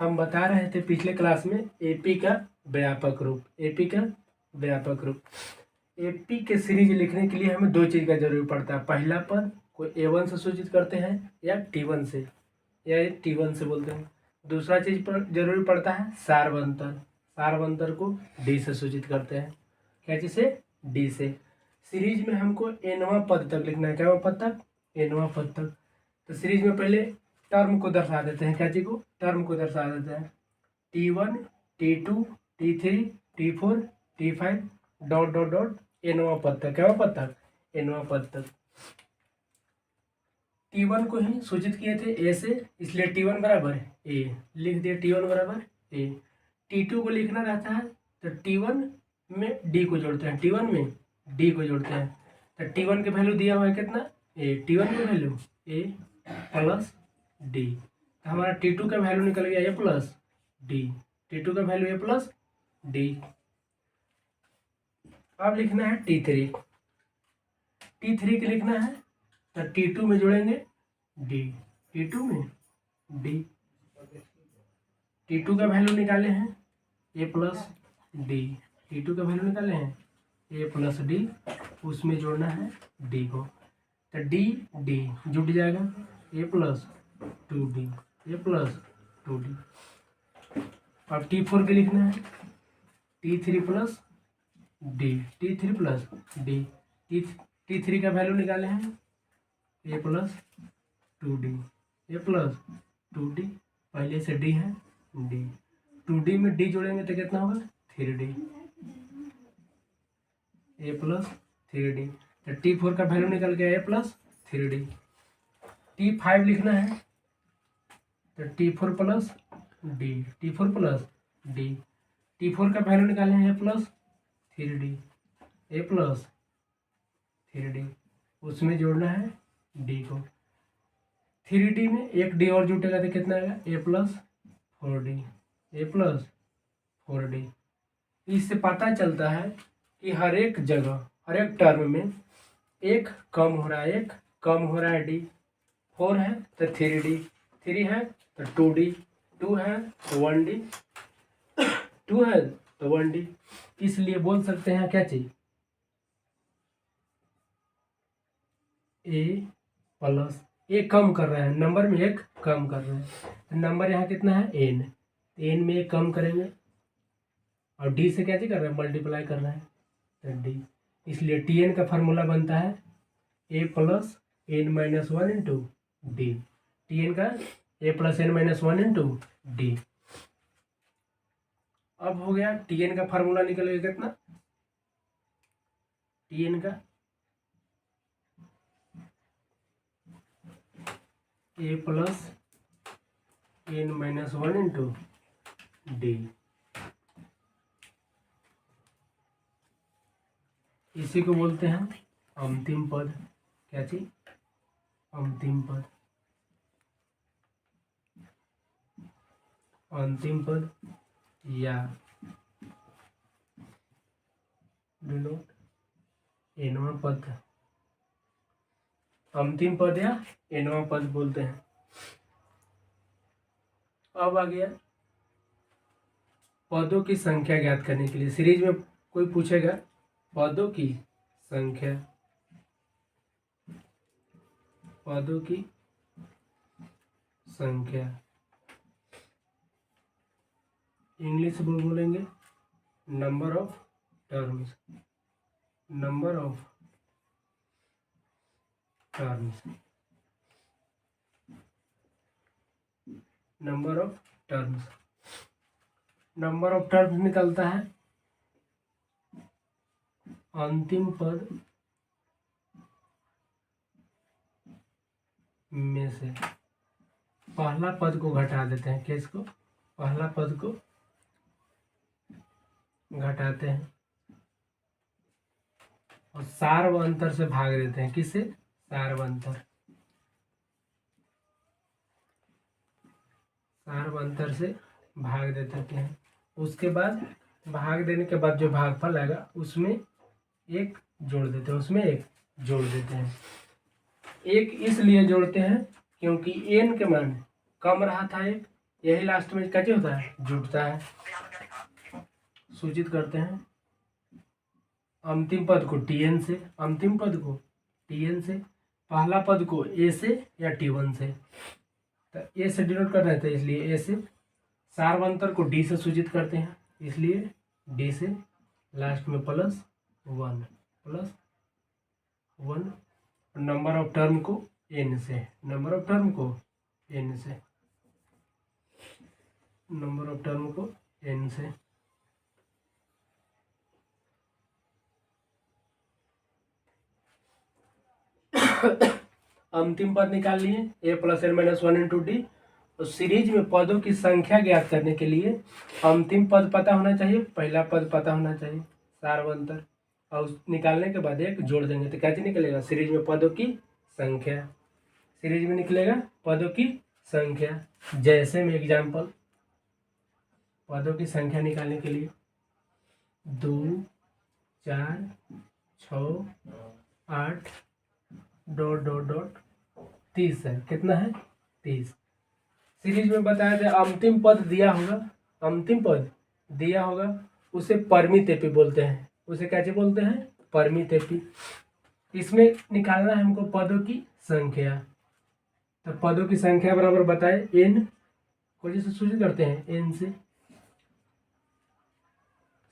हम बता रहे थे पिछले क्लास में एपी का व्यापक रूप। एपी का व्यापक रूप, एपी के सीरीज लिखने के लिए हमें दो चीज़ का जरूरी पड़ता है। पहला पद को A1 से सूचित करते हैं या T1 से, या T1 से बोलते हैं। दूसरा चीज पर जरूरी पड़ता है सार्वंतर। सार्वंतर को D से सूचित करते हैं। क्या चीज से? D से। सीरीज में हमको nवां पद तक लिखना है। क्या पद तक? nवां पद तक। तो सीरीज में पहले टर्म को दर्शा देते हैं। क्या चीज को? टर्म को दर्शा देते हैं। T1, T2, T3, T4, T5 dot dot dot nवां पद तक। क्या पद तक? nवां पद तक। T1 को ही सूचित किए थे A से, इसलिए T1 बराबर A लिख दिया। T1 बराबर A। T2 को लिखना रहता है तो T1 में D को जोड़ते हैं। T1 में D को जोड़ते हैं। तो T1 के वैल्यू दिया हुआ है कितना? A। T1 की वैल्यू A प्लस D। तो हमारा T2 का वैल्यू निकल गया A प्लस D। T2 का वैल्यू A प्लस D। अब लिखना है T3। T3 के लिखना है तो T2 में जोड़ेंगे D। T2 में D। T2 का वैल्यू निकाले हैं A प्लस D। T2 का वैल्यू निकाले हैं A प्लस D, उसमें जोड़ना है D को। तो D D जुट जाएगा। A plus 2D, A plus 2D। अब T4 के लिखना है T3 plus D। T3 plus D। T3 का वैल्यू निकाले हैं A plus 2D, A plus 2D। पहले से D है D। 2D में D जोड़ेंगे तो कितना होगा? 3D, A plus 3D। तो T4 का वैल्यू निकल गया A प्लस 3D। T5 लिखना है तो T4 plus D। T4 plus D। T4 का वैल्यू निकाले हैं A plus 3D, A plus 3D, उसमें जोड़ना है D को। 3D में एक D और जुटेगा तो कितना आएगा? A plus 4D, A plus 4D। इससे पता चलता है कि हर एक जगह, हर एक टर्म में एक कम हो रहा है, एक कम हो रहा है D। 4 है तो 3D, 3 है तो 2D, 2 है तो 1D, 2 है तो 1D। इसलिए बोल सकते हैं क्या चीज? A प्लस, ए कम कर रहा है, नंबर में एक कम कर रहा है। तो नंबर यहाँ कितना है? N। N में एक कम करेंगे और D से क्या चीज कर रहा है? मल्टीप्लाई कर रहा है तो D। इसलिए Tn का फार्मूला बनता है A plus N minus 1 into D। Tn का A plus N minus 1 into D। अब हो गया Tn का फार्मूला निकलेगा कितना? Tn का A plus N minus 1 into D। इसी को बोलते हैं अंतिम पद। क्या चीज? अंतिम पद। अंतिम पद या डिनोट nवां पद। अंतिम पद या nवां पद बोलते हैं। अब आ गया पदों की संख्या ज्ञात करने के लिए। सीरीज में कोई पूछेगा पदों की संख्या, पदों की संख्या इंग्लिश में बोलेंगे number of terms, number of terms, number of terms. Number of terms निकलता है अंतिम पद में से पहला पद को घटा देते हैं। किसको? पहला पद को घटाते हैं और सार्वंतर से भाग देते हैं। किससे? सार्वंतर। सार्वंतर से भाग देते हैं। उसके बाद भाग देने के बाद जो भागफल आएगा उसमें एक जोड़ देते हैं, उसमें एक जोड़ देते हैं। एक इसलिए जोड़ते हैं क्योंकि n के मान कम रहा था एक, यही लास्ट में कैसे होता है, जुड़ता है। सूचित करते हैं अंतिम पद को टीएन से, अंतिम पद को टीएन से, पहला पद को ए से या टी1 से। तो ए से डिनोट कर रहे थे इसलिए ए से, सार्वंतर को डी से सूचित करते हैं इसलिए डी से, लास्ट में +1, नंबर ऑफ टर्म को एन से, नंबर ऑफ टर्म को एन से, नंबर ऑफ टर्म को एन से। अंतिम पद निकाल लिए a + n - 1 × d। तो सीरीज में पदों की संख्या ज्ञात करने के लिए अंतिम पद पता होना चाहिए, पहला पद पता होना चाहिए, सार्वंतर, और निकालने के बाद एक जोड़ देंगे तो कैसे निकलेगा, सीरीज में पदों की संख्या, सीरीज में निकलेगा पदों की संख्या। जैसे में एग्जाम्पल, पदों की संख्या निकालने के लिए 2, 4, 6, 8 ... 30 है, कितना है 30। सीरीज में बताया था अंतिम पद दिया होगा, अंतिम पद दिया होगा उसे परमितेपी बोलते हैं, उसे कैसे बोलते हैं, परमितेपी। इसमें निकालना है हमको पदों की संख्या। तो पदों की संख्या बराबर बताए n को जैसे सूचित करते हैं n से।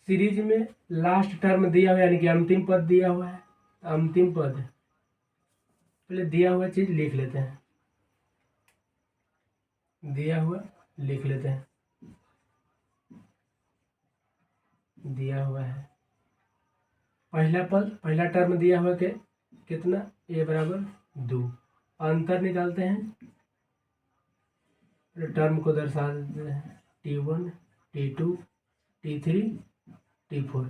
सीरीज में लास्ट टर्म दिया हुआ यानी कि अंतिम पद दिया हुआ है, अंतिम पद पहले दिया हुआ चीज लिख लेते हैं, दिया हुआ लिख लेते हैं, दिया हुआ है पहला पद, पहला टर्म दिया हुआ के कितना, a = 2। अंतर निकालते हैं, टर्म को दर्शा देते हैं t1, t2, t3, t4।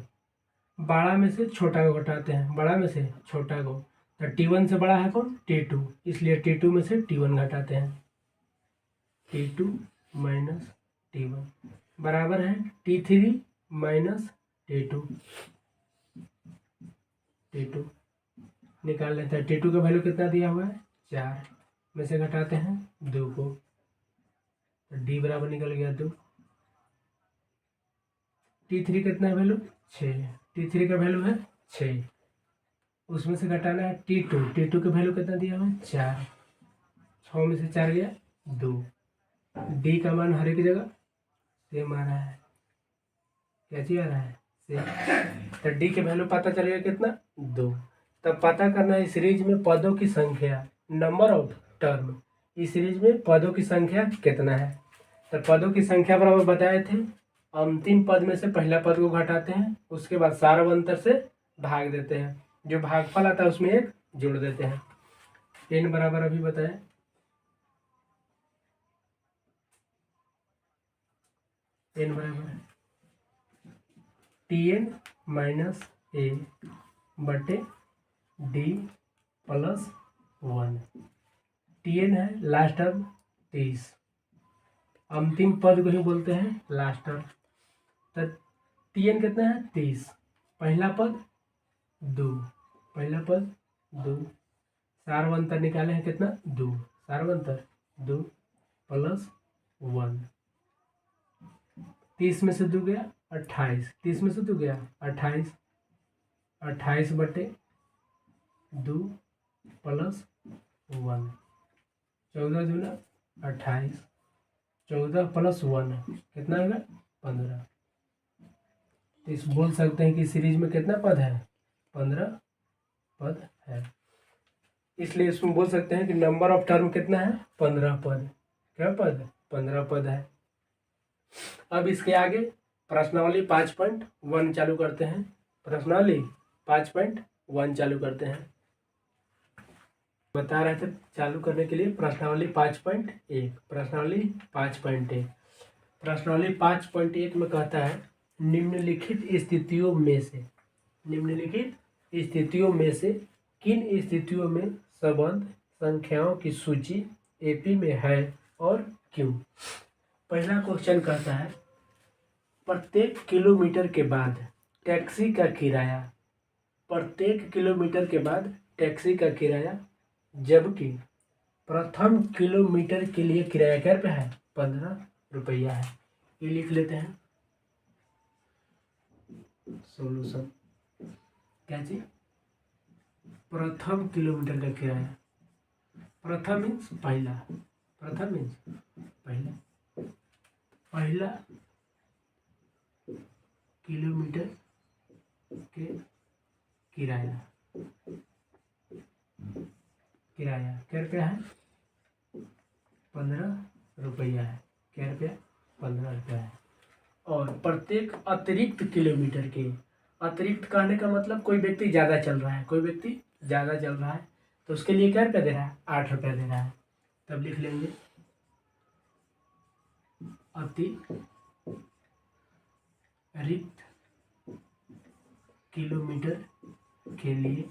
बड़ा में से छोटा को घटाते हैं, बड़ा में से छोटा को, तो t1 से बड़ा है कौन, t2, इसलिए t2 में से t1 घटाते हैं, t2 - t1 बराबर है t3 - t2, t2 निकाल लेते हैं। t2 का वैल्यू कितना दिया हुआ है, 4 में से घटाते हैं 2 को, तो d बराबर निकल गया 2। t3 कितना है वैल्यू, 6, t3 का वैल्यू है 6, उसमें से घटाना है t2, t2 का वैल्यू कितना दिया हुआ है, 4, 6 में से 4 गया 2, d का मान हर एक जगह सेम आ रहा है, क्या चीज आ रहा है, सेम। तो d के वैल्यू पता चलेगा कितना, 2। तब पता करना है सीरीज में पदों की संख्या, नंबर ऑफ टर्म, इस सीरीज में पदों की संख्या कितना है। तो पदों की संख्या बराबर बताए थे, अंतिम पद में से पहला पद को घटाते हैं, उसके बाद सार्वंतर से भाग देते हैं, जो भागफल आता है उसमें एक जोड़ देते हैं। n बराबर अभी बताए n बराबर tn - a बटे d + 1। tn है लास्ट टर्म 30, अंतिम पद को ही बोलते हैं लास्ट टर्म। तो tn कितना है 30, पहला पद 2, पहला पद 2, सार्वंतर निकाले हैं कितना 2, सार्वंतर 2 + 1, 30 में से 2 गया 28, 30 में से 2 गया 28, 28 बटे 2 + 1, 14 दूना 28, 14 + 1 कितना होगा 15। तो इस बोल सकते हैं कि सीरीज में कितना पद है, 15 पद है, इसलिए इसमें बोल सकते हैं कि नंबर ऑफ टर्म कितना है, 15 पद। क्या पद, 15 पद है। अब इसके आगे प्रश्नावली 5.1 चालू करते हैं, प्रश्नावली 5.1 चालू करते हैं। बता रहे थे चालू करने के लिए प्रश्नावली 5.1, प्रश्नावली 5.1, प्रश्नावली 5.1 में कहता है निम्नलिखित स्थितियों में से, निम्नलिखित स्थितियों में से किन स्थितियों में संबंध संख्याओं की सूची एपी में है और क्यों। पहला क्वेश्चन कहता है प्रत्येक किलोमीटर के बाद टैक्सी का किराया, प्रत्येक किलोमीटर के बाद टैक्सी का किराया, जबकि प्रथम किलोमीटर के लिए किराया क्या रुपये है, 15 रुपया है। ये लिख लेते हैं सोल्यूशन। क्या चीज? प्रथम किलोमीटर का किराया। प्रथम मीन्स पहला, प्रथम मीन्स पहला, पहला किलोमीटर के किराया। किराया क्या रुपया है? 15 रुपया है। क्या रुपया? 15 रुपया है। और प्रत्येक अतिरिक्त किलोमीटर के, अतिरिक्त कहने का मतलब कोई व्यक्ति ज़्यादा चल रहा है, कोई व्यक्ति ज़्यादा चल रहा है तो उसके लिए क्या रुपया दे रहा है? 8 रुपया दे रहा है। तब लिख लेंगे अतिरिक्त किलोमीटर के लिए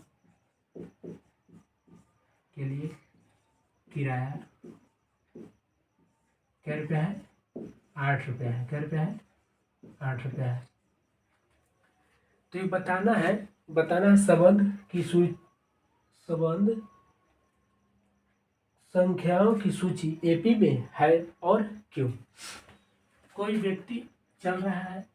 किराया क्या रुपया है? 8 रुपया है। क्या रुपया है? 8 रुपया है। तो ये बताना है संबंध संख्याओं की सूची एपी में है और क्यों। कोई व्यक्ति चल रहा है,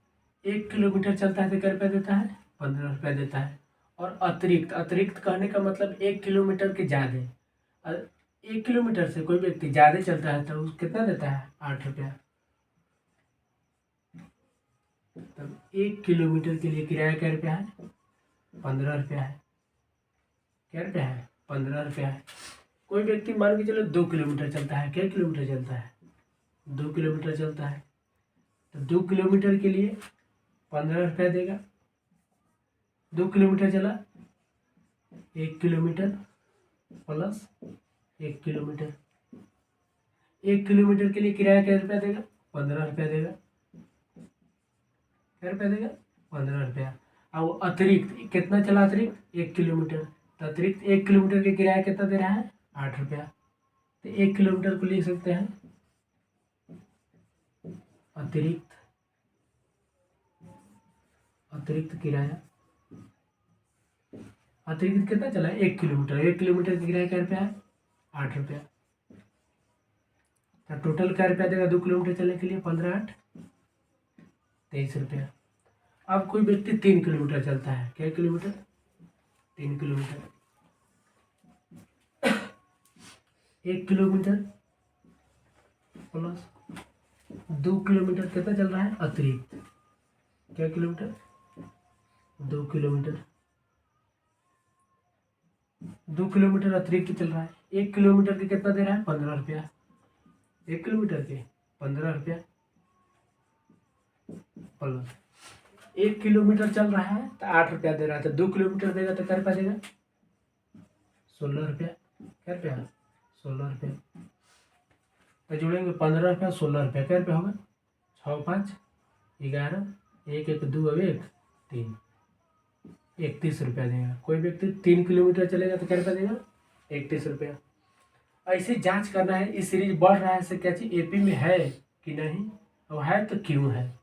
1 किलोमीटर चलता है तो क्या रुपया देता है? 15 रुपया देता है। और अतिरिक्त कहने का मतलब 1 किलोमीटर के ज़्यादा, 1 किलोमीटर से कोई व्यक्ति ज़्यादा चलता है तो कितना देता है? 8 रुपया। तब 1 किलोमीटर के लिए किराया क्या रुपया है? 15 रुपया है। क्या रुपया है? 15 रुपया है। कोई व्यक्ति मान के चलो 2 किलोमीटर चलता है। क्या किलोमीटर चलता है? 2 किलोमीटर चलता है तो 2 किलोमीटर के लिए 15 रुपया देगा। 2 किलोमीटर चला, 1 किलोमीटर प्लस 1 किलोमीटर, 1 किलोमीटर के लिए किराया क्या रुपया देगा? 15 रुपया देगा। क्या रुपया देगा? 15 रुपया। अब अतिरिक्त कितना चला? अतिरिक्त 1 किलोमीटर, तो अतिरिक्त 1 किलोमीटर के किराया कितना दे रहा है? 8 रुपया। तो 1 किलोमीटर को लिख सकते हैं अतिरिक्त किराया। अतिरिक्त कितना चला? 1 किलोमीटर। 1 किलोमीटर का किराया क्या रुपया है? 8 रुपया। तो टोटल क्या रुपया देगा 2 किलोमीटर चलने के लिए? 15 8 23 रुपया। अब कोई व्यक्ति 3 किलोमीटर चलता है। क्या kilometre? 3 kilometre. 1 kilometre plus 2 kilometre कितना चल रहा है? अतिरिक्त। क्या किलोमीटर? 2 किलोमीटर। 2 किलोमीटर अतिरिक्त चल रहा है। 1 किलोमीटर के कितना दे रहा है? 15 रुपया। 1 किलोमीटर के 15 रुपया प्लस 1 किलोमीटर चल रहा है तो 8 रुपया दे रहा है, तो 2 किलोमीटर देगा तो क्या रुपया देगा? 16 रुपया। क्या रुपया? 16 रुपया। तो जोड़ेंगे 15 रुपया 16 रुपया। क्या रुपया होगा? 6 5 11, 1 1 2 अब 1 3, 31 रुपया देगा। कोई व्यक्ति 3 किलोमीटर चलेगा तो क्या रुपया देगा? 31 रुपया। ऐसे जांच करना है इस सीरीज बढ़ रहा है से क्या चीज एपी में है कि नहीं, और है तो क्यों है,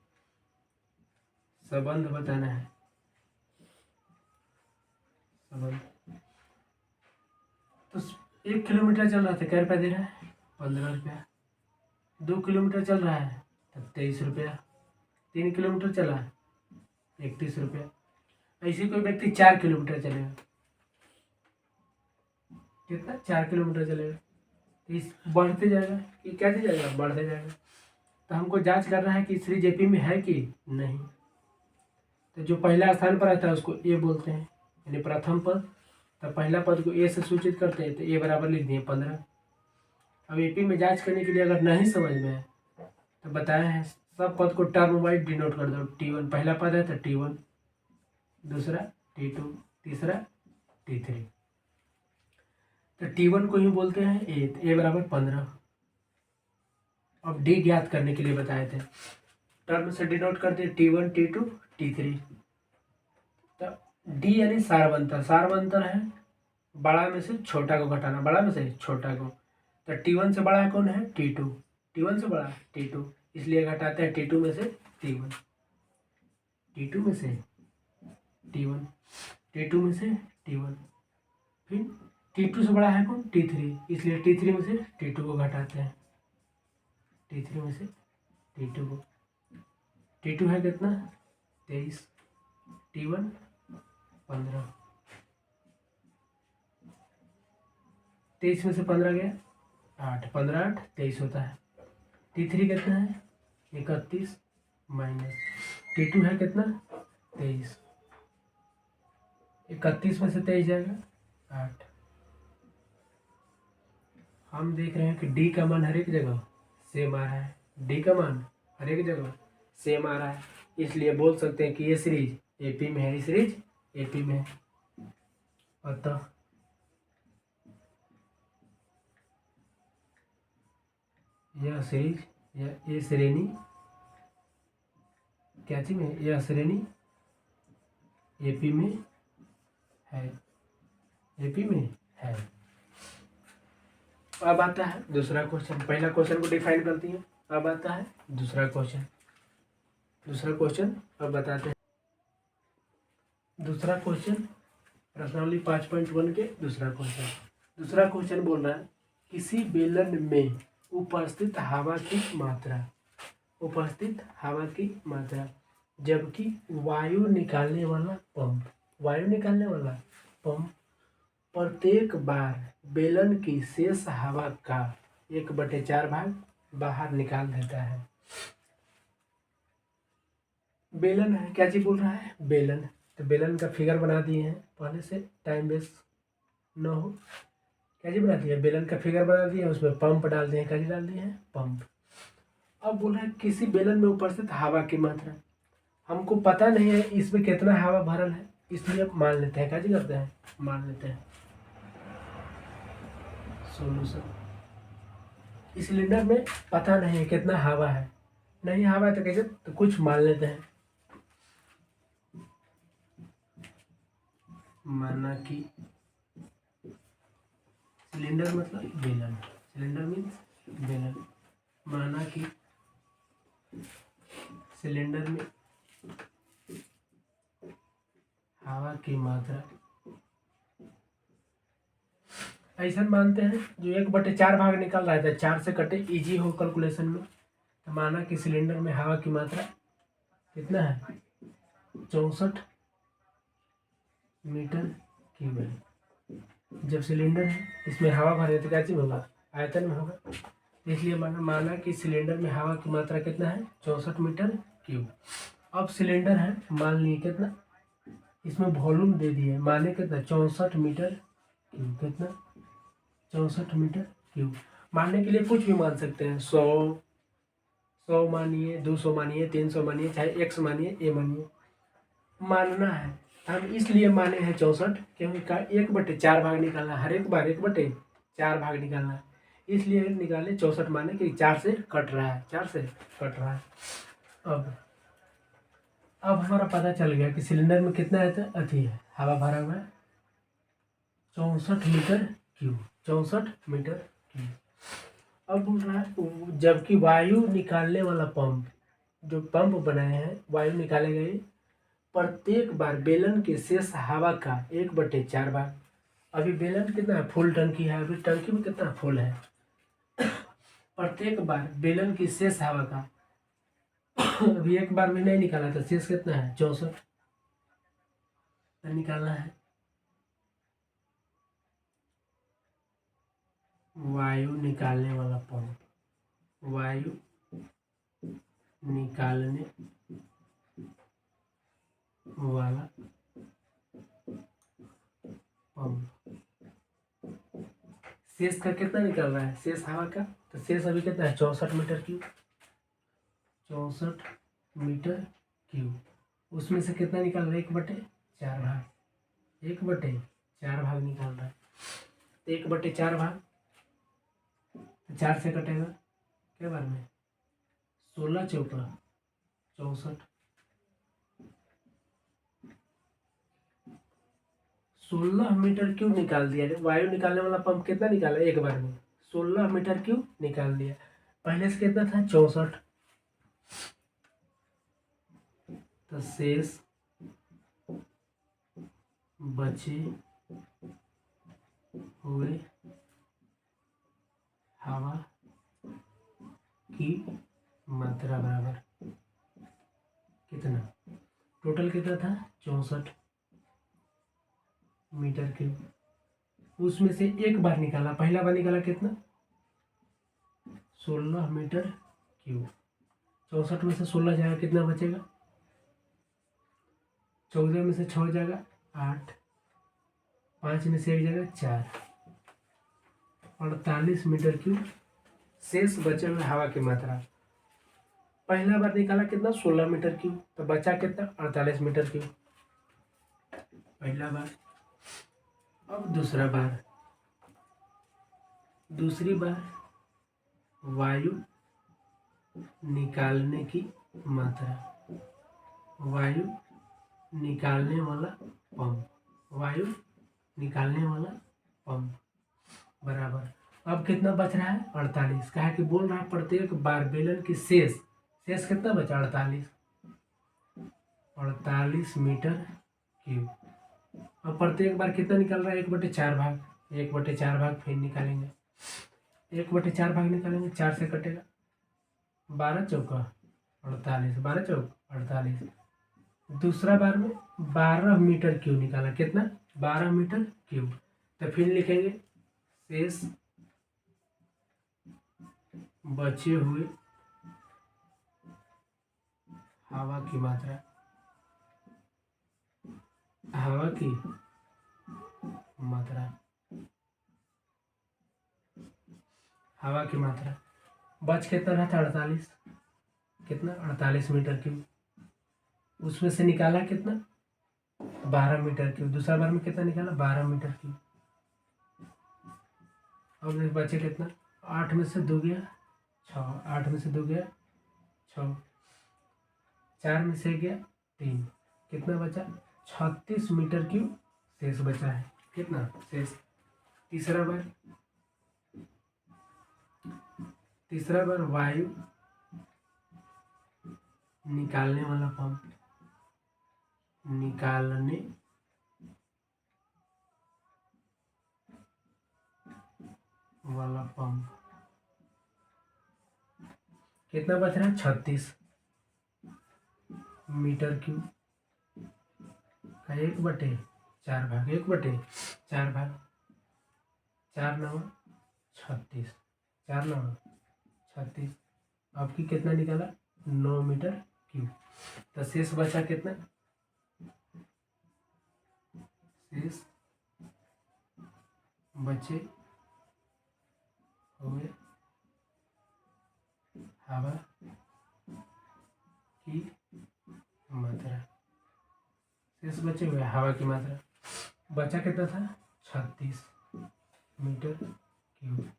संबंध बताना है। संबंध तो 1 किलोमीटर चल रहा था क्या रुपया दे रहा है? 15 रुपया। 2 किलोमीटर चल रहा है तब 23 रुपया। 3 किलोमीटर चला 31 रुपया। ऐसे कोई व्यक्ति 4 किलोमीटर चलेगा, कितना? 4 किलोमीटर चलेगा, इस बढ़ते जाएगा, ये कैसे जाएगा? बढ़ते जाएगा। तो हमको जांच करना है कि सीरीज एपी में है कि नहीं। तो जो पहला स्थान पर आता है उसको ए बोलते हैं, यानी प्रथम पद। तो पहला पद को ए से सूचित करते हैं तो ए बराबर लिख दिए 15। अब एपी में जांच करने के लिए अगर नहीं समझ में है तो बताया है सब पद को टर्म वाइज डिनोट कर दो। T1 पहला पद है तो T1, दूसरा T2, तीसरा T3। तो T1 को ही बोलते हैं ए, तो ए बराबर 15। अब डी ज्ञात करने के लिए बताए थे, टर्म से डिनोट करते T1 T2 T3। तो डी यानी सारवंतर, सारवंतर है बड़ा में से छोटा को घटाना, बड़ा में से छोटा को। तो T1 से बड़ा कौन है? T2। T1 से बड़ा T2, इसलिए घटाते हैं T2 में से T1, T2 में से T1, T2 में से T1। फिर T2 से बड़ा है कौन? T3, इसलिए T3 में से T2 को घटाते हैं, T3 में से T2 को, T2 है कितना 23, T1 15, 23 में से 15 गया 8, 15 8 23 होता है। T3 कितना है 31 माइनस T2 है कितना 23, 31 में से 23 जाएगा 8। हम देख रहे हैं कि डी का मान हर एक जगह सेम आ रहा है, डी का मान हर एक जगह सेम आ रहा है, इसलिए बोल सकते हैं कि ये सीरीज एपी में है, ये सीरीज एपी में है। अतः यह सीरीज या ये श्रेणी क्या चीज में, यह श्रेणी एपी में है, एपी में है। अब आता है दूसरा क्वेश्चन, पहला क्वेश्चन को डिफाइन करती है, अब आता है दूसरा क्वेश्चन। दूसरा क्वेश्चन अब बताते हैं। दूसरा क्वेश्चन प्रश्नावली 5.1 के दूसरा क्वेश्चन। दूसरा क्वेश्चन बोल रहा है किसी बेलन में उपस्थित हवा की मात्रा, उपस्थित हवा की मात्रा जबकि वायु निकालने वाला पंप, वायु निकालने वाला पंप प्रत्येक बार बेलन की शेष हवा का 1/4 भाग बाहर निकाल देता है। बेलन है, क्या चीज बोल रहा है बेलन, तो बेलन का फिगर बना दिए हैं पहले से, टाइम वेस्ट न हो। क्या चीज बना दिया, बेलन का फिगर बना दिया, उसमें पंप डाल दिए, क्या चीज डाल दिए हैं पंप। अब बोल रहा है किसी बेलन में उपस्थित हवा की मात्रा, हमको पता नहीं है इसमें कितना हवा भरल है, इसलिए मान लेते हैं, क्या चीज करते हैं मान लेते हैं। सोल्यूशन, इस सिलेंडर में पता नहीं है कितना हवा है, नहीं हवा है तो कैसे, तो कुछ मान लेते हैं। माना कि सिलेंडर मतलब बेलन, सिलेंडर मीन्स बेलन, माना कि सिलेंडर में हवा की मात्रा ऐसा मानते हैं जो 1/4 भाग निकल रहा था, 4 से कटे इजी हो कैलकुलेशन में। तो माना कि सिलेंडर में हवा की मात्रा कितना है 64 मीटर क्यूब है। जब सिलेंडर है इसमें हवा भरे तो क्या चीज होगा आयतन में होगा, इसलिए माना कि सिलेंडर में हवा की मात्रा कितना है 64 मीटर क्यूब। अब सिलेंडर है मान लिए कितना, इसमें वॉल्यूम दे दिए, माने कितना 64 मीटर क्यूब, कितना 64 मीटर क्यूब। मानने के लिए कुछ भी मान सकते हैं, 100 मानिए, 200 मानिए, 300 मानिए, चाहे x मानिए a मानिए, मानना है। हम इसलिए माने हैं 64 क्योंकि 1/4 भाग निकालना, हर एक बार 1/4 भाग निकालना है, इसलिए निकाले 64 माने कि 4 से कट रहा है, 4 से कट रहा है। अब हमारा पता चल गया कि सिलेंडर में कितना है, अथी है हवा भरा हुआ है 64 मीटर क्यूब, 64 मीटर क्यूब। अब बोल रहा है जबकि वायु निकालने वाला पंप, जो पंप बनाए हैं वायु निकाले गए, प्रत्येक बार बेलन के शेष हवा का 1/4 भाग। अभी बेलन कितना है फुल टंकी है, अभी टंकी में कितना फुल है, प्रत्येक बार बेलन की शेष हवा का अभी एक बार में नहीं निकाला था, शेष कितना है 64 निकालना है। वायु निकालने वाला पंप, वायु निकालने वाला पंप शेष का कितना निकल रहा है, शेष हवा का, तो शेष अभी कितना है 64 मीटर क्यूब, 64 मीटर क्यूब। उसमें से कितना निकल रहा है 1/4 भाग, 1/4 भाग निकाल रहा है। 1/4 भाग 4 से कटेगा क्या बार में, 16 चौका 64, 16 मीटर क्यूब निकाल दिया। वायु निकालने वाला पंप कितना निकाला एक बार में 16 मीटर क्यूब निकाल दिया, पहले से कितना था 64, तो शेष बचे हुए हवा की मात्रा बराबर कितना, टोटल कितना था 64 मीटर क्यूब। उसमें से एक बार निकाला, पहला बार निकाला कितना 16 मीटर क्यूब। 64 में से 16 जाएगा कितना बचेगा, 14 में से 6 जाएगा 8, 5 में से 1 जाएगा 4, 48 मीटर क्यूब शेष बचे हुए हवा की मात्रा। पहला बार निकाला कितना 16 मीटर क्यूब, तो बचा कितना 48 मीटर क्यूब पहला बार। अब दूसरी बार वायु निकालने की मात्रा, वायु निकालने वाला पंप, वायु निकालने वाला पंप बराबर। अब कितना बच रहा है 48, कहा कि बोल रहा है प्रत्येक बार बेलन की शेष कितना बचा 48 मीटर क्यूब। अब प्रत्येक बार कितना निकल रहा है 1/4 भाग, 1/4 भाग फिर निकालेंगे, 1/4 भाग निकालेंगे, 4 से कटेगा 12 चौका 48, 12 चौक 48। दूसरा बार में 12 मीटर क्यूब निकाला, कितना 12 मीटर क्यूब। तो फिर लिखेंगे शेष बचे हुए हवा की मात्रा, हवा की मात्रा, हवा की मात्रा बच कितना रहा था 48, कितना 48 मीटर क्यूब। उसमें से निकाला कितना 12 मीटर क्यूब। दूसरा बार में कितना निकाला 12 मीटर क्यूब। अब बचे कितना 8 में से 2 गया 6, 8 में से 2 गया 6, 4 में से गया 3, कितना बचा 36 मीटर क्यूब शेष बचा है। कितना शेष। तीसरा बार वायु निकालने वाला पंप, निकालने वाला पंप कितना बच रहा है 36 मीटर क्यूब का 1/4 भाग, 1/4 भाग 4 9 36, 4 9 36। आपकी कितना निकाला 9 मीटर क्यूब। तो शेष बचा कितना, शेष बचे हुए हवा की मात्रा, शेष बचे हुए हवा की मात्रा बचा कितना था 36 मीटर क्यूब।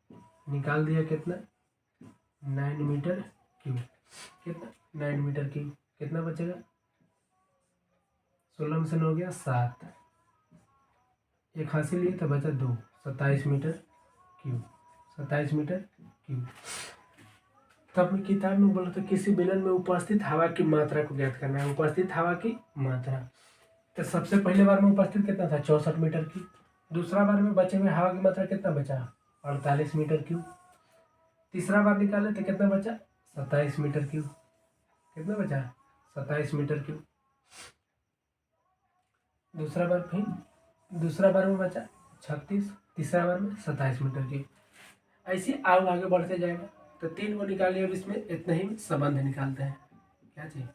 निकाल दिया कितना 9 मीटर क्यूब, कितना 9 मीटर क्यूब। कितना बचेगा 16 में से 9 गया 7, एक हासिल लिए तो बचा 2, 27 मीटर क्यूब, 27 मीटर क्यूब। तब मैं किताब में बोला था किसी बेलन में उपस्थित हवा की मात्रा को ज्ञात करना है, उपस्थित हवा की मात्रा। तो सबसे पहले बार में उपस्थित कितना था 64 मीटर क्यूब। दूसरा बार में बचे हुए हवा की मात्रा कितना बचा 48 मीटर क्यूब। तीसरा बार निकाले तो कितना बचा 27 मीटर क्यूब, कितना बचा 27 मीटर क्यूब। दूसरा बार में बचा 36, तीसरा बार में 27 मीटर क्यूब। ऐसे आगे बढ़ते जाएगा। तो 3 को निकालिए। अब इसमें इतना ही संबंध निकालते हैं। क्या चाहिए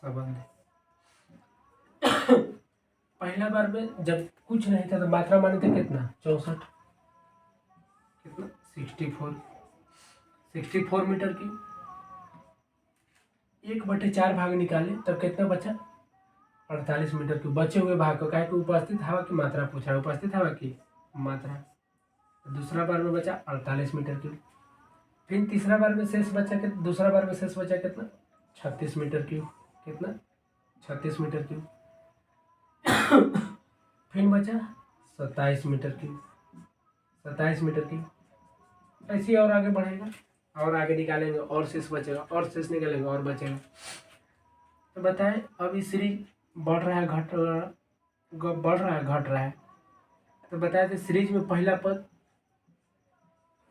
संबंध। पहला बार में जब कुछ नहीं था तो मात्रा माने थे कितना 64, कितना 64 मीटर की 1/4 भाग निकाले तब कितना बचा 48 मीटर की। बचे हुए भाग को क्या उपस्थित हवा की मात्रा पूछा है, उपस्थित हवा की मात्रा। दूसरा बार में बचा 48 मीटर क्यूब। फिर तीसरा बार में शेष बचा कितना, दूसरा बार में शेष बचा कितना 36 मीटर क्यूब, कितना 36 मीटर क्यूब। फिर बचा 27 मीटर क्यूब, 27 मीटर क्यूब। ऐसे और आगे बढ़ेगा और आगे निकालेंगे और शेष बचेगा और शेष निकालेंगे और बचेगा। तो बताएं अब इस सीरीज बढ़ रहा है घट रहा है। तो बताए थे सीरीज में पहला पद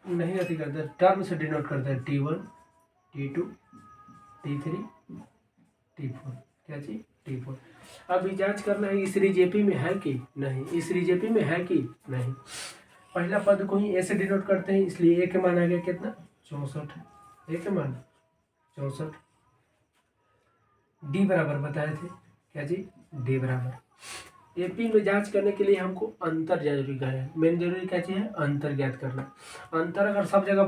नहीं अति करते, टर्म से डिनोट करते हैं T1, T2 T3 T4, क्या चीज T4। अब ये जांच करना है इस सीरीज एपी में है कि नहीं, इस सीरीज एपी में है कि नहीं। पहला पद को ही ए से डिनोट करते हैं, इसलिए ए के मान आ गया कितना 64, ए के मान 64। डी बराबर बताए थे, क्या जी डी बराबर। एपी में जांच करने के लिए हमको अंतर जरूरी है, मेन जरूरी क्या चीज है, अंतर ज्ञात करना। अंतर अगर सब जगह